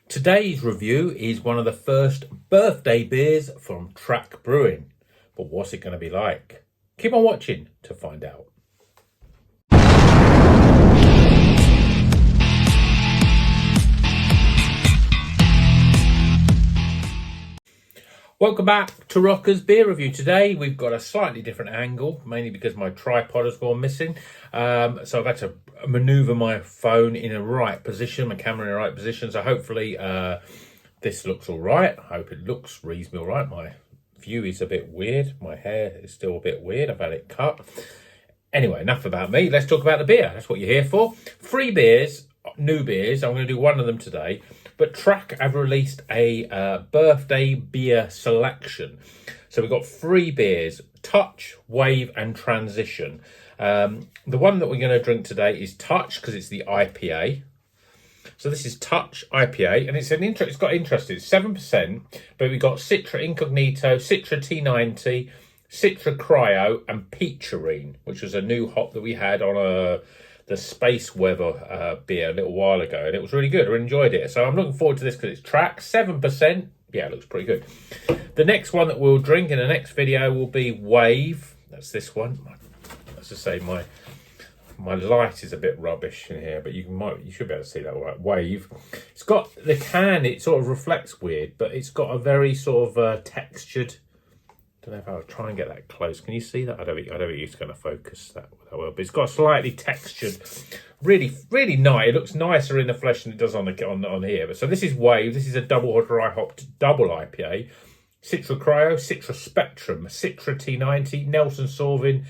Today's review is one of the first birthday beers from Touch Brewing. But what's it going to be like? Keep on watching to find out. Welcome back to Rocker's Beer Review. Today we've got a slightly different angle, mainly because my tripod has gone missing. So I've had to manoeuvre my phone in a right position, my camera in the right position. So hopefully this looks all right. I hope it looks reasonably all right. My view is a bit weird. My hair is still a bit weird. I've had it cut. Anyway, enough about me. Let's talk about the beer. That's what you're here for. 3 beers, new beers. I'm going to do one of them today. But Touch have released a birthday beer selection. So we've got 3 beers: Touch, Wave, and Transition. The one that we're going to drink today is Touch because it's the IPA. So this is Touch IPA, and it's got interest. It's 7%, but we've got Citra Incognito, Citra T90, Citra Cryo, and Peacherine, which was a new hop that we had on the Space Weather beer a little while ago, and it was really good. I enjoyed it. So I'm looking forward to this because it's Touch, 7%. Yeah, it looks pretty good. The next one that we'll drink in the next video will be Wave. That's this one. As I say, my light is a bit rubbish in here, but you should be able to see that all right. Wave. It's got the can. It sort of reflects weird, but it's got a very sort of textured. Don't know if I'll try and get that close. Can you see that? I don't think it's going to focus that well, but it's got a slightly textured, really nice. It looks nicer in the flesh than it does on here. But so this is Wave. This is a double dry hopped double IPA. Citra Cryo, Citra Spectrum, Citra T90, Nelson Sauvin,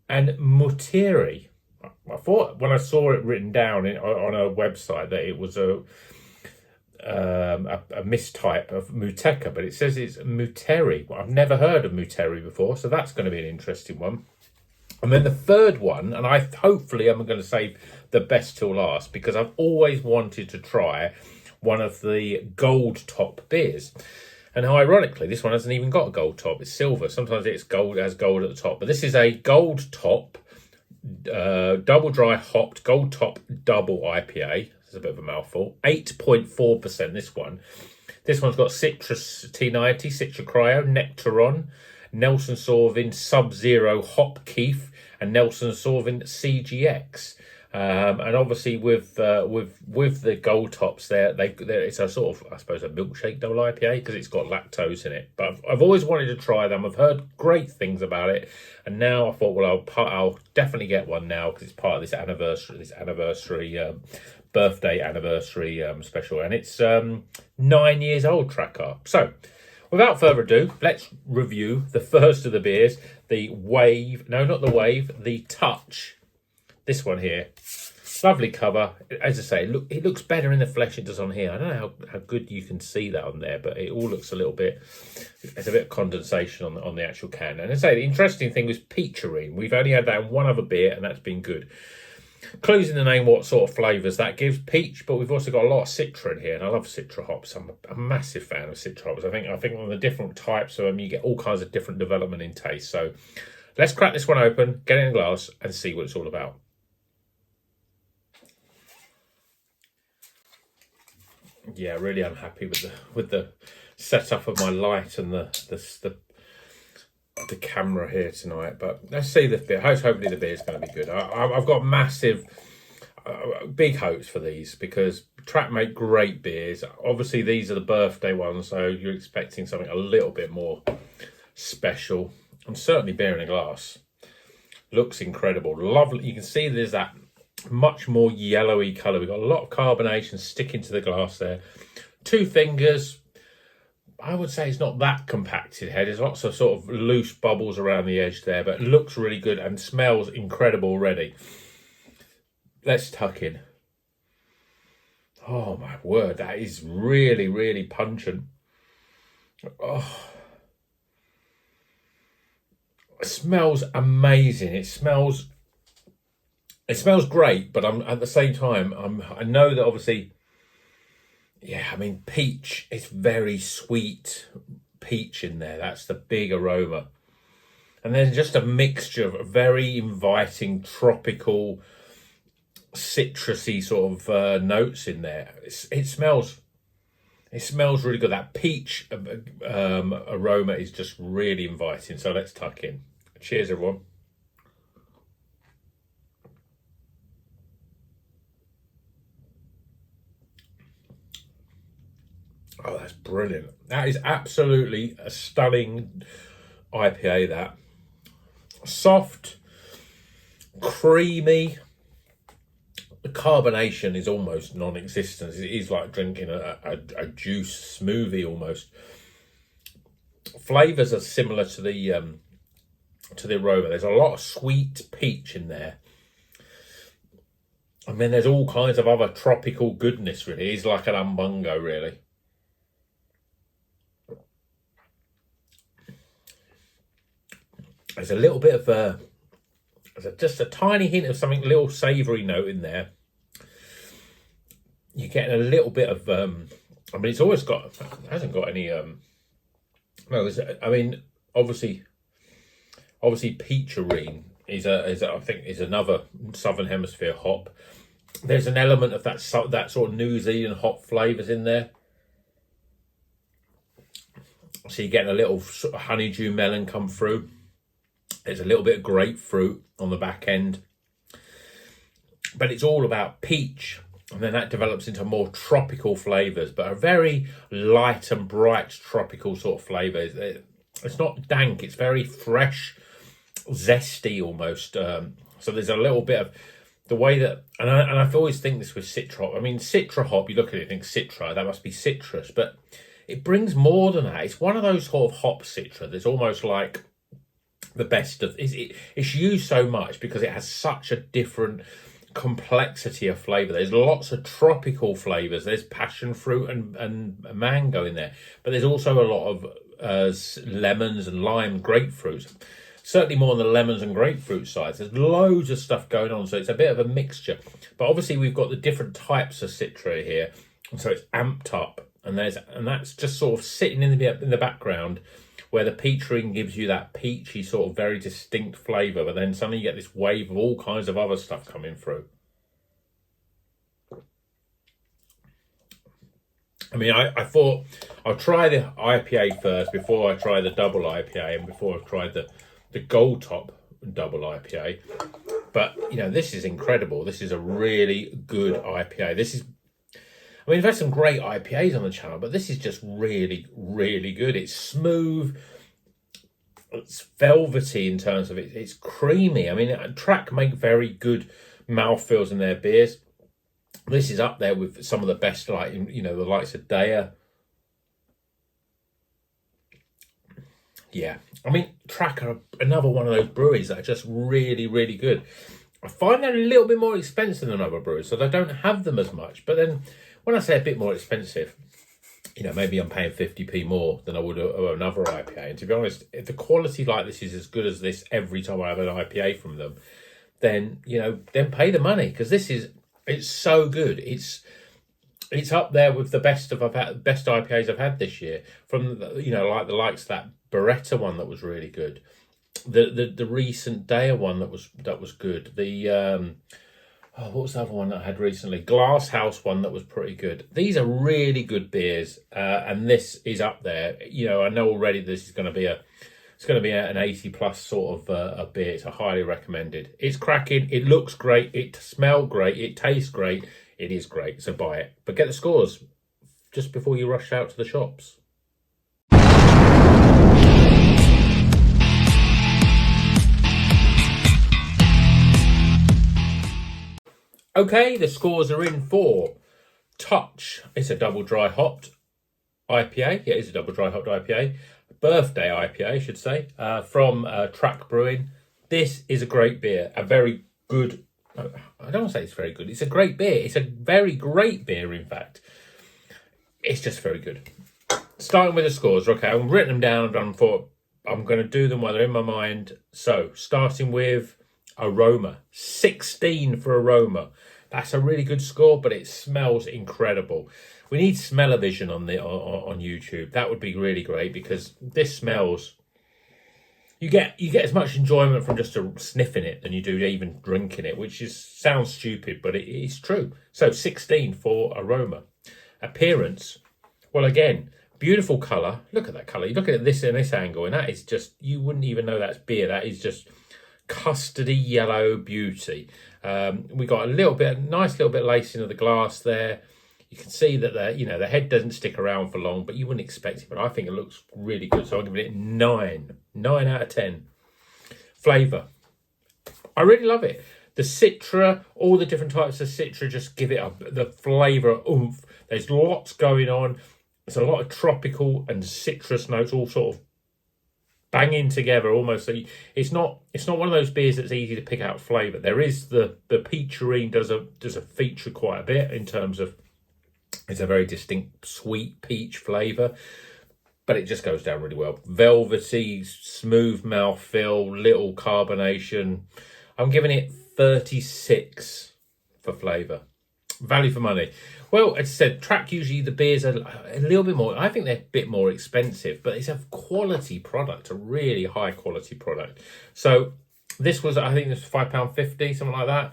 and Muteri. I thought when I saw it written down on a website that it was a mistype of Muteca, but it says it's Muteri. Well, I've never heard of Muteri before, so that's going to be an interesting one. And then the third one, and hopefully I'm going to save the best till last, because I've always wanted to try one of the gold top beers. And ironically, this one hasn't even got a gold top. It's silver. Sometimes it's gold, it has gold at the top, but this is a gold top double dry hopped gold top double IPA. It's a bit of a mouthful. 8.4% this one. This one's got Citrus T90, Citra Cryo, Nectaron, Nelson Sauvin Sub-Zero Hop Keef, and Nelson Sauvin CGX. And obviously with the gold tops there, it's a sort of, I suppose, a milkshake double IPA because it's got lactose in it. But I've always wanted to try them. I've heard great things about it, and now I thought, well, I'll definitely get one now because it's part of this birthday anniversary special, and it's 9 years old, Tracker. So without further ado, let's review the first of the beers, the Wave. No, not the Wave, the Touch. This one here, lovely cover. As I say, it looks better in the flesh than it does on here. I don't know how good you can see that on there, but it all looks a little bit, there's a bit of condensation on the actual can. And as I say, the interesting thing was Peacherine. We've only had that in one other beer, and that's been good. Clues in the name what sort of flavours that gives. Peach, but we've also got a lot of Citra in here, and I love Citra hops. I'm a massive fan of Citra hops. I think on the different types of them, you get all kinds of different development in taste. So let's crack this one open, get it in a glass, and see what it's all about. Yeah, really unhappy with the setup of my light and the camera here tonight. But let's see this beer. Hopefully the beer is going to be good. I've got massive, big hopes for these because Touch make great beers. Obviously these are the birthday ones, so you're expecting something a little bit more special. And certainly beer in a glass. Looks incredible. Lovely. You can see there's that much more yellowy colour. We've got a lot of carbonation sticking to the glass there. 2 fingers. I would say it's not that compacted head. There's lots of sort of loose bubbles around the edge there, but it looks really good and smells incredible already. Let's tuck in. Oh my word, that is really, really pungent. Oh, it smells amazing. It smells great, but at the same time, I know that obviously, yeah, I mean, peach, it's very sweet peach in there. That's the big aroma. And then just a mixture of very inviting tropical citrusy sort of notes in there. It smells It smells really good. That peach aroma is just really inviting. So let's tuck in. Cheers, everyone. Oh, that's brilliant. That is absolutely a stunning IPA, that. Soft, creamy. The carbonation is almost non-existent. It is like drinking a juice smoothie almost. Flavours are similar to the aroma. There's a lot of sweet peach in there. And then there's all kinds of other tropical goodness, really. It's like an umbungo, really. There's a little bit of just a tiny hint of something, little savoury note in there. You're getting a little bit of, I mean, it's always got, it hasn't got any, no, I mean, obviously peacherine is I think is another Southern Hemisphere hop. There's an element of that sort of New Zealand hop flavours in there. So you're getting a little sort of honeydew melon come through. There's a little bit of grapefruit on the back end. But it's all about peach. And then that develops into more tropical flavours, but a very light and bright tropical sort of flavour. It's not dank, it's very fresh, zesty almost. So there's a little bit of the way that, and I always think this with Citra hop. I mean, Citra hop, you look at it and think Citra, that must be citrus, but it brings more than that. It's one of those sort of hop Citra that's almost like the best of, it's used so much because it has such a different complexity of flavour. There's lots of tropical flavours. There's passion fruit and mango in there, but there's also a lot of lemons and lime, grapefruit. Certainly more on the lemons and grapefruit sides. There's loads of stuff going on, so it's a bit of a mixture. But obviously we've got the different types of Citra here, and so it's amped up, and that's just sort of sitting in the background, where the peacherine gives you that peachy sort of very distinct flavour, but then suddenly you get this wave of all kinds of other stuff coming through. I mean, I thought I'll try the IPA first before I try the double IPA and before I tried the Gold Top double IPA. But, you know, this is incredible. This is a really good IPA. This is, I mean, we've had some great IPAs on the channel, but this is just really, really good. It's smooth. It's velvety in terms of it. It's creamy. I mean, Track make very good mouthfeels in their beers. This is up there with some of the best, like, you know, the likes of Daya. Yeah. I mean, Track are another one of those breweries that are just really, really good. I find they're a little bit more expensive than other breweries, so they don't have them as much. But then when I say a bit more expensive, you know, maybe I'm paying 50p more than I would another IPA. And to be honest, if the quality like this is as good as this every time I have an IPA from them, then, you know, then pay the money, because it's so good. It's up there with the best IPAs I've had this year. From, you know, like the likes of that Beretta one that was really good. The recent Daya one that was good. The what was the other one that I had recently? Glass House one that was pretty good. These are really good beers, and this is up there. You know, I know already this is going to be an 80+ sort of a beer. It's a highly recommended. It's cracking. It looks great. It smells great. It tastes great. It is great. So buy it. But get the scores just before you rush out to the shops. Okay, the scores are in for Touch. It's a double dry hopped IPA. Yeah, it's a double dry hopped IPA. Birthday IPA, I should say, from Track Brewing. This is a great beer. A very good, I don't want to say it's very good. It's a great beer. It's a very great beer, in fact. It's just very good. Starting with the scores. Okay, I've written them down. I'm going to do them while they're in my mind. So, starting with aroma. 16 for aroma. That's a really good score, but it smells incredible. We need smell-o-vision on YouTube. That would be really great, because this smells. You get as much enjoyment from just sniffing it than you do even drinking it, which sounds stupid, but it is true. So 16 for aroma. Appearance, Well, again, beautiful colour. Look at that colour. You look at this in this angle, and that is just, you wouldn't even know that's beer. That is just custardy yellow beauty. We got a nice little bit of lacing of the glass there. You can see that the head doesn't stick around for long, but you wouldn't expect it. But I think it looks really good, so I'm giving it 9 out of 10. Flavour, I really love it. The Citra, all the different types of Citra just give it the flavour oomph. There's lots going on. There's a lot of tropical and citrus notes all sort of banging together almost. So it's not one of those beers that's easy to pick out flavour. There is the peacherine does a feature quite a bit in terms of it's a very distinct sweet peach flavour, but it just goes down really well. Velvety, smooth mouthfeel, little carbonation. I'm giving it 36 for flavour. Value for money. Well, as I said, Track, usually the beers are a little bit more, I think they're a bit more expensive, but it's a quality product, a really high quality product. So this was, I think this was £5.50, something like that.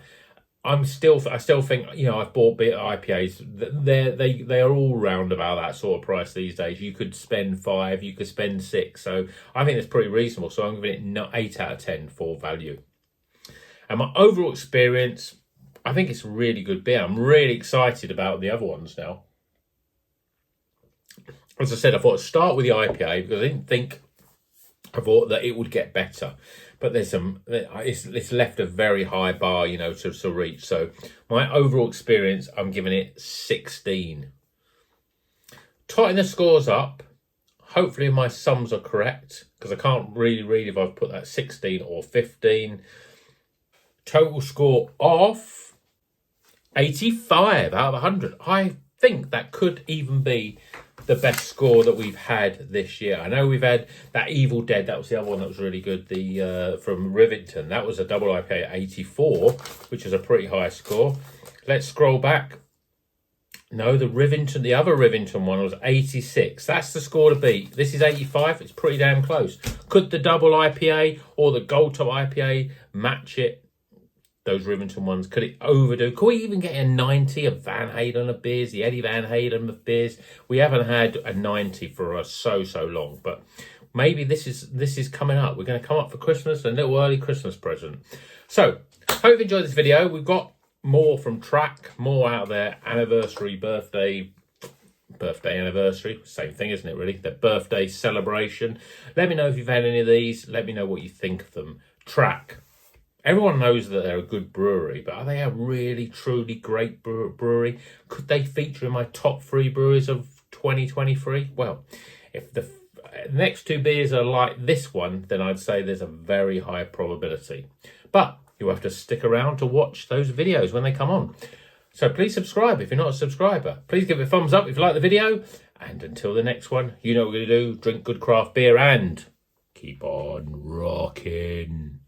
I still think, I've bought beer IPAs. They are all round about that sort of price these days. You could spend 5, you could spend 6. So I think that's pretty reasonable. So I'm giving it 8 out of 10 for value. And my overall experience, I think it's a really good beer. I'm really excited about the other ones now. As I said, I thought I'd start with the IPA because I thought that it would get better. But it's left a very high bar, to reach. So my overall experience, I'm giving it 16. Totting the scores up. Hopefully my sums are correct, because I can't really read if I've put that 16 or 15. Total score of 85 out of 100. I think that could even be the best score that we've had this year. I know we've had that Evil Dead. That was the other one that was really good. The from Rivington. That was a double IPA at 84, which is a pretty high score. Let's scroll back. No, the other Rivington one was 86. That's the score to beat. This is 85. It's pretty damn close. Could the double IPA or the Gold Top IPA match it? Those Rivington ones, could it overdo? Could we even get a 90 of Van Halen of beers, the Eddie Van Halen of beers? We haven't had a 90 for so long, but maybe this is coming up. We're going to come up for Christmas, a little early Christmas present. So, hope you've enjoyed this video. We've got more from Track, more out there, birthday anniversary, same thing, isn't it, really? The birthday celebration. Let me know if you've had any of these. Let me know what you think of them. Track. Everyone knows that they're a good brewery, but are they a really, truly great brewery? Could they feature in my top 3 breweries of 2023? Well, if the next 2 beers are like this one, then I'd say there's a very high probability. But you'll have to stick around to watch those videos when they come on. So please subscribe if you're not a subscriber. Please give it a thumbs up if you like the video. And until the next one, you know what we're going to do. Drink good craft beer and keep on rocking.